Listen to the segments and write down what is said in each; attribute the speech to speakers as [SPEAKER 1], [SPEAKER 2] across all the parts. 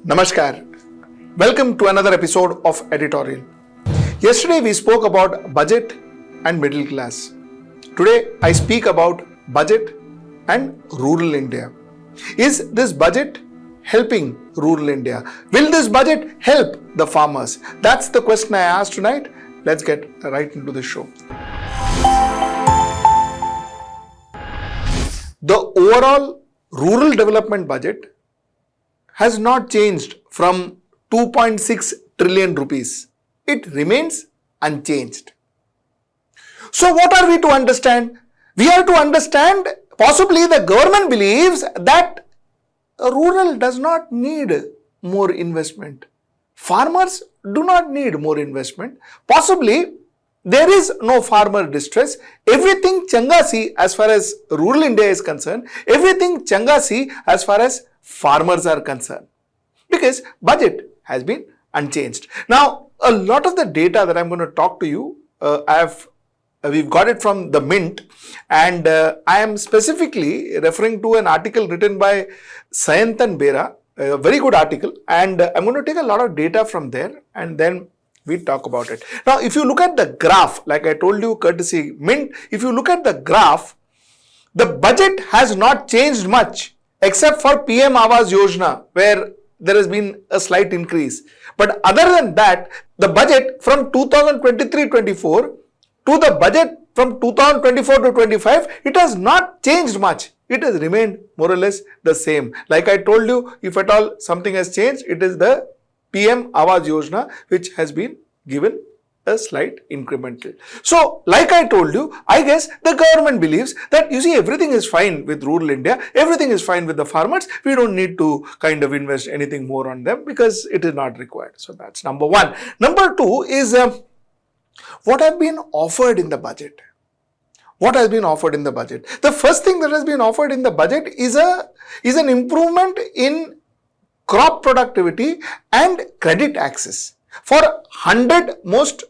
[SPEAKER 1] Namaskar. Welcome to another episode of Editorial. Yesterday we spoke about budget and middle class. Today I speak about budget and rural India. Is this budget helping rural India? Will this budget help the farmers? That's the question I asked tonight. Let's get right into the show. The overall rural development budget has not changed from 2.6 trillion rupees. It remains unchanged. So what are we to understand? We are to understand possibly the government believes that rural does not need more investment. Farmers do not need more investment. Possibly there is no farmer distress. Everything changasi as far as rural India is concerned. Everything changasi as far as farmers are concerned, because budget has been unchanged. Now, a lot of the data that I'm going to talk to you, we've got it from the Mint, and I am specifically referring to an article written by Sayantan Bera, a very good article, and I'm going to take a lot of data from there and then we talk about it. Now, if you look at the graph, like I told you, courtesy Mint, if you look at the graph, the budget has not changed much except for PM Awas Yojana, where there has been a slight increase. But other than that, the budget from 2023-24 to the budget from 2024 to 25, it has not changed much. It has remained more or less the same. Like I told you, if at all something has changed, it is the PM Awas Yojana, which has been given a slight incremental. So, like I told you, I guess the government believes that, you see, everything is fine with rural India, everything is fine with the farmers, we don't need to kind of invest anything more on them because it is not required. So, that's number one. Number two is what have been offered in the budget. What has been offered in the budget? The first thing that has been offered in the budget is an improvement in crop productivity and credit access for 100 most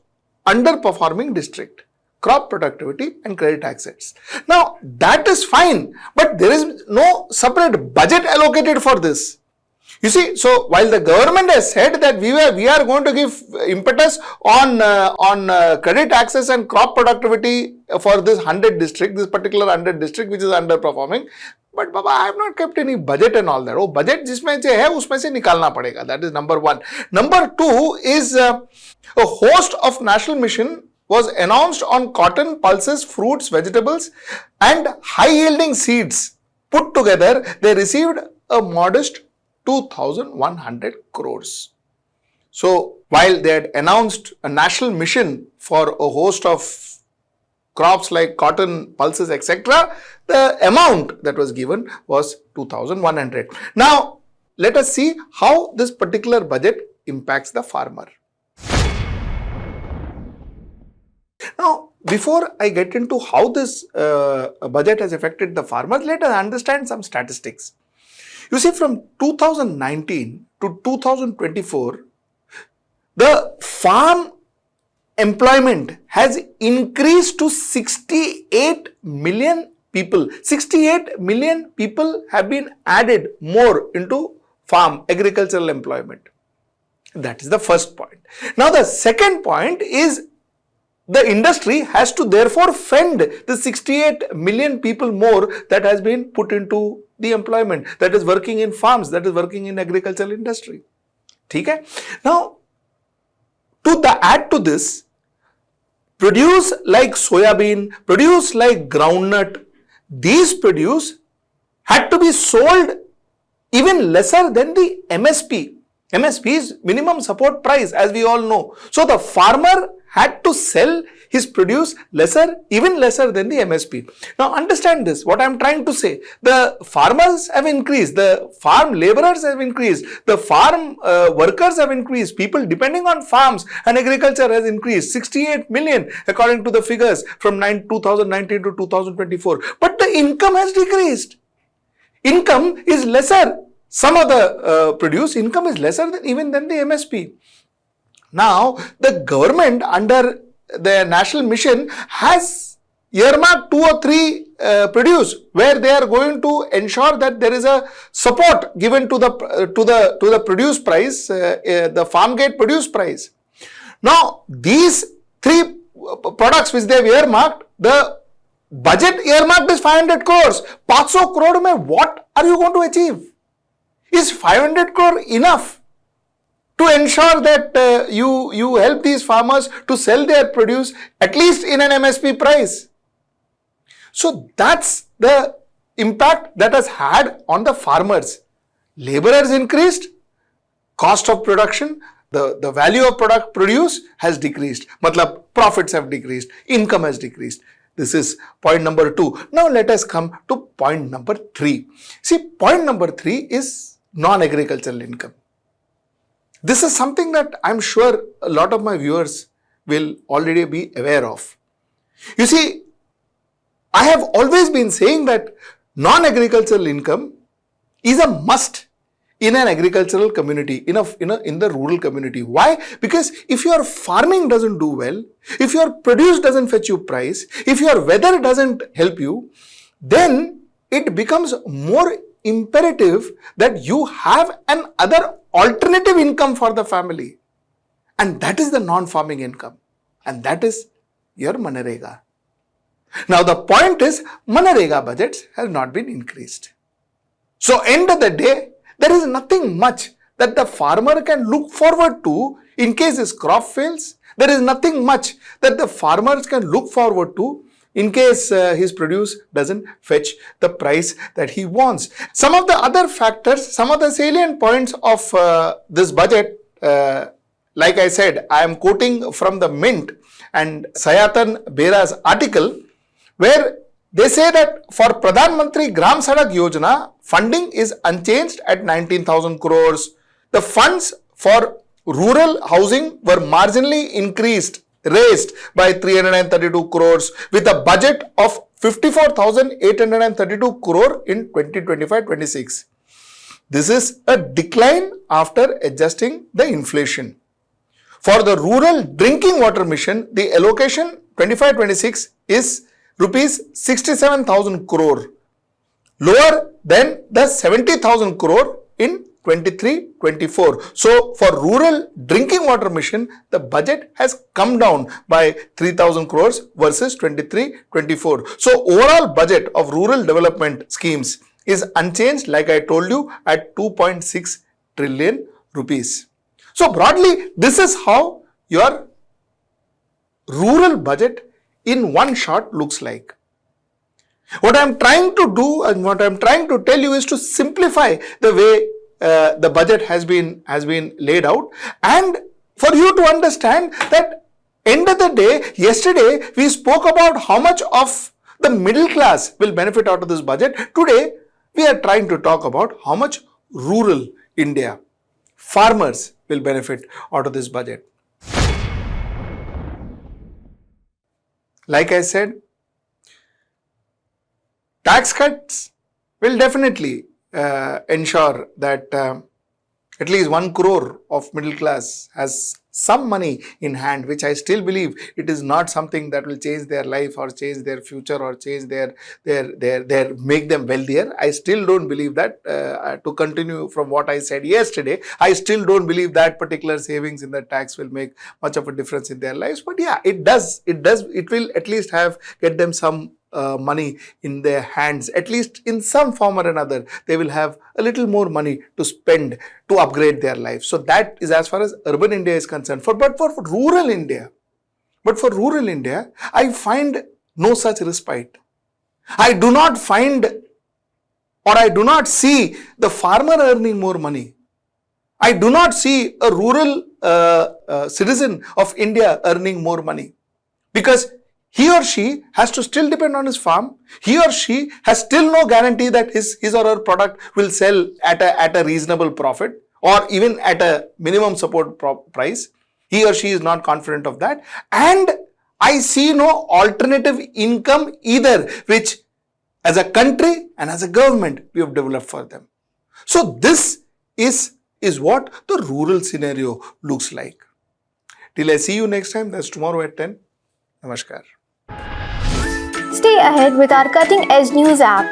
[SPEAKER 1] underperforming district, crop productivity and credit access. Now, that is fine, but there is no separate budget allocated for this. You see, so while the government has said that we are going to give impetus on credit access and crop productivity for this 100 district, this particular 100 district which is underperforming, but Baba, I have not kept any budget and all that. Oh, budget jisme se hai, usme se nikalna padega. That is number one. Number two is a host of national mission was announced on cotton, pulses, fruits, vegetables and high-yielding seeds. Put together, they received a modest 2,100 crores. So, while they had announced a national mission for a host of crops like cotton, pulses, etc., the amount that was given was 2,100. Now, let us see how this particular budget impacts the farmer. Now, before I get into how this budget has affected the farmers, let us understand some statistics. You see, from 2019 to 2024, the farm employment has increased to 68 million people. 68 million people have been added more into farm agricultural employment. That is the first point. Now, the second point is the industry has to therefore fend the 68 million people more that has been put into the employment, that is working in farms, that is working in agricultural industry. Okay? Now, add to this, produce like soybean, produce like groundnut, these produce had to be sold even lesser than the MSP. MSP is minimum support price, as we all know. So, the farmer had to sell his produce even lesser than the MSP. Now, understand this, what I am trying to say. The farmers have increased, the farm laborers have increased, the farm workers have increased, people depending on farms and agriculture has increased, 68 million according to the figures from 2019 to 2024. But the income has decreased. Income is lesser. Some of the produce income is lesser than the MSP. Now, the government under the national mission has earmarked 2 or 3 produce, where they are going to ensure that there is a support given to the produce price, the farm gate produce price. Now, these three products which they have earmarked, the budget earmarked is 500 crores. 500 crore mein what are you going to achieve? Is 500 crore enough to ensure that you help these farmers to sell their produce at least in an MSP price? So that's the impact that has had on the farmers. Labor has increased, cost of production, the value of product produce has decreased. Matlab, profits have decreased, income has decreased. This is point number 2. Now let us come to point number 3. See, point number 3 is non-agricultural income. This is something that I'm sure a lot of my viewers will already be aware of. You see, I have always been saying that non-agricultural income is a must in an agricultural community, in the rural community. Why? Because if your farming doesn't do well, if your produce doesn't fetch you price, if your weather doesn't help you, then it becomes more imperative that you have an other alternative income for the family. And that is the non-farming income. And that is your Manarega. Now the point is, Manarega budgets has not been increased. So end of the day, there is nothing much that the farmer can look forward to in case his crop fails. There is nothing much that the farmers can look forward to in case his produce doesn't fetch the price that he wants. Some of the other factors, some of the salient points of this budget, like I said, I am quoting from the Mint and Sayatan Bera's article, where they say that for Pradhan Mantri Gram Sadak Yojana, funding is unchanged at 19,000 crores. The funds for rural housing were marginally raised by 332 crores with a budget of 54,832 crore in 2025-26. This is a decline after adjusting the inflation. For the rural drinking water mission, the allocation 25-26 is rupees 67,000 crore, lower than the 70,000 crore in 23-24. So for rural drinking water mission, the budget has come down by 3,000 crores versus 23-24. So overall budget of rural development schemes is unchanged, like I told you, at 2.6 trillion rupees. So broadly, this is how your rural budget in one shot looks like. What I am trying to do and what I am trying to tell you is to simplify the way the budget has been laid out, and for you to understand that end of the day, yesterday we spoke about how much of the middle class will benefit out of this budget. Today we are trying to talk about how much rural India, farmers will benefit out of this budget. Like I said, tax cuts will definitely ensure that at least 1 crore of middle class has some money in hand, which I still believe it is not something that will change their life or change their future or change their make them wealthier. I still don't believe that. To continue from what I said yesterday, I still don't believe that particular savings in the tax will make much of a difference in their lives. But yeah, it does. It will at least get them some money in their hands, at least in some form or another. They will have a little more money to spend to upgrade their life. So that is as far as urban India is concerned. But for rural India, I find no such respite. I do not find, or I do not see the farmer earning more money. I do not see a rural citizen of India earning more money, because he or she has to still depend on his farm. He or she has still no guarantee that his or her product will sell at a reasonable profit or even at a minimum support price. He or she is not confident of that. And I see no alternative income either, which as a country and as a government we have developed for them. So this is what the rural scenario looks like. Till I see you next time, that's tomorrow at 10. Namaskar.
[SPEAKER 2] Stay ahead with our cutting-edge news app.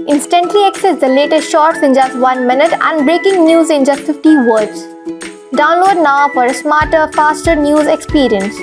[SPEAKER 2] Instantly access the latest shorts in just 1 minute and breaking news in just 50 words. Download now for a smarter, faster news experience.